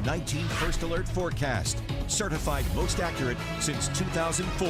COVID-19 First Alert forecast. Certified most accurate since 2004.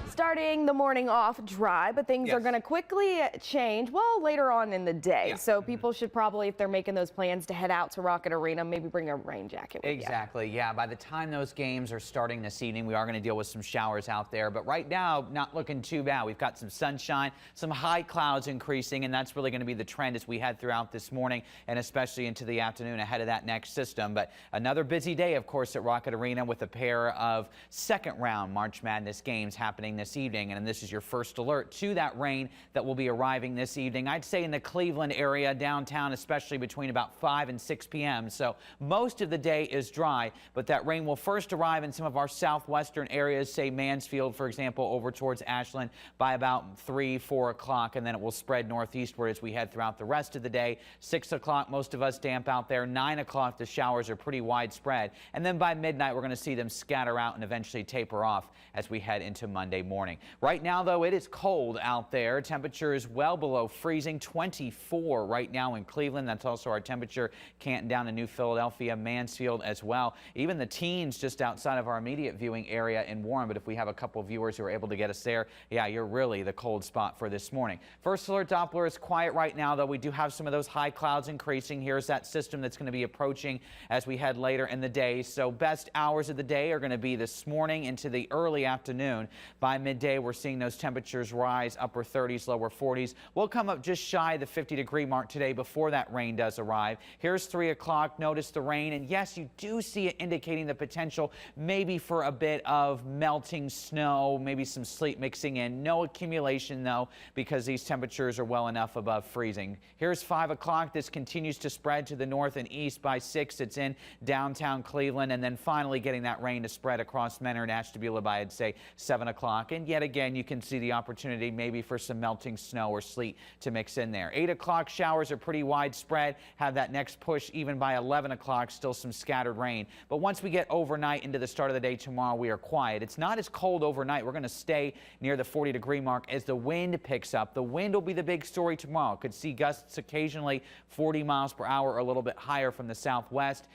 Starting the morning off dry, but things are going to quickly change, well, later on in the day. So people should probably, if they're making those plans to head out to Rocket Arena, maybe bring a rain jacket with Exactly, yeah. By the time those games are starting this evening, we are going to deal with some showers out there. But right now, not looking too bad. We've got some sunshine, some high clouds increasing, and that's really going to be the trend as we head throughout this morning and especially into the afternoon ahead of that next system. But another busy day, of course, at Rocket Arena with a pair of second-round March Madness games happening this evening, and this is your first alert to that rain that will be arriving this evening. I'd say in the Cleveland area, downtown, especially between about 5 and 6 p.m. So most of the day is dry, but that rain will first arrive in some of our southwestern areas, say Mansfield, for example, over towards Ashland by about 3, 4 o'clock, and then it will spread northeastward as we head throughout the rest of the day. 6 o'clock, most of us damp out there. 9 o'clock, the showers are pretty widespread, and then by midnight, we're going to see them scatter out and eventually taper off as we head into Monday morning. Right now, though, it is cold out there. Temperature is well below freezing, 24 right now in Cleveland. That's also our temperature Canton down in New Philadelphia, Mansfield as well. Even the teens just outside of our immediate viewing area in Warren. But if we have a couple viewers who are able to get us there, yeah, you're really the cold spot for this morning. First alert Doppler is quiet right now, though. We do have some of those high clouds increasing. Here's that system that's going to be approaching as we head later in the day. So best hours of the day are going to be this morning into the early afternoon. By midday, we're seeing those temperatures rise, upper 30s, lower 40s. We'll come up just shy of the 50-degree mark today before that rain does arrive. Here's 3 o'clock. Notice the rain, and yes, you do see it indicating the potential maybe for a bit of melting snow, maybe some sleet mixing in. No accumulation, though, because these temperatures are well enough above freezing. Here's 5 o'clock. This continues to spread to the north and east. By 6, it's in downtown Cleveland, and then finally getting that rain to spread across Menor and Ashtabula by, I'd say, 7 o'clock. And yet again, you can see the opportunity maybe for some melting snow or sleet to mix in there. 8 o'clock, showers are pretty widespread. Have that next push even by 11 o'clock, still some scattered rain. But once we get overnight into the start of the day tomorrow, we are quiet. It's not as cold overnight. We're going to stay near the 40-degree mark as the wind picks up. The wind will be the big story tomorrow. Could see gusts occasionally 40 miles per hour or a little bit higher from the southwest.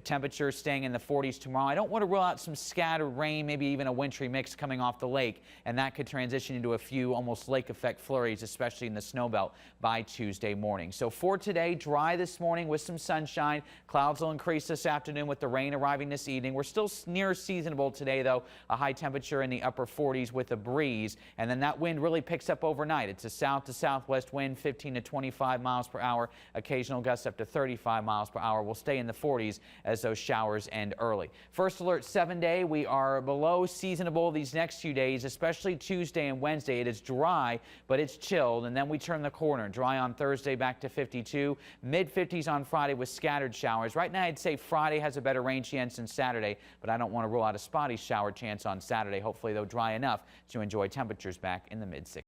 Temperatures staying in the 40s tomorrow. I don't want to rule out some scattered rain, maybe even a wintry mix coming off the lake, and that could transition into a few almost lake effect flurries, especially in the snow belt by Tuesday morning. So for today, dry this morning with some sunshine. Clouds will increase this afternoon with the rain arriving this evening. We're still near seasonable today, though. A high temperature in the upper 40s with a breeze, and then that wind really picks up overnight. It's a south to southwest wind, 15 to 25 miles per hour. Occasional gusts up to 35 miles per hour. We'll stay in the 40s as those showers end early. First alert 7-day, we are below seasonable these next few days, especially Tuesday and Wednesday. It is dry, but it's chilled, and then we turn the corner. Dry on Thursday, back to 52. Mid-50s on Friday with scattered showers. Right now, I'd say Friday has a better rain chance than Saturday, but I don't want to rule out a spotty shower chance on Saturday. Hopefully, they'll dry enough to enjoy temperatures back in the mid-60s.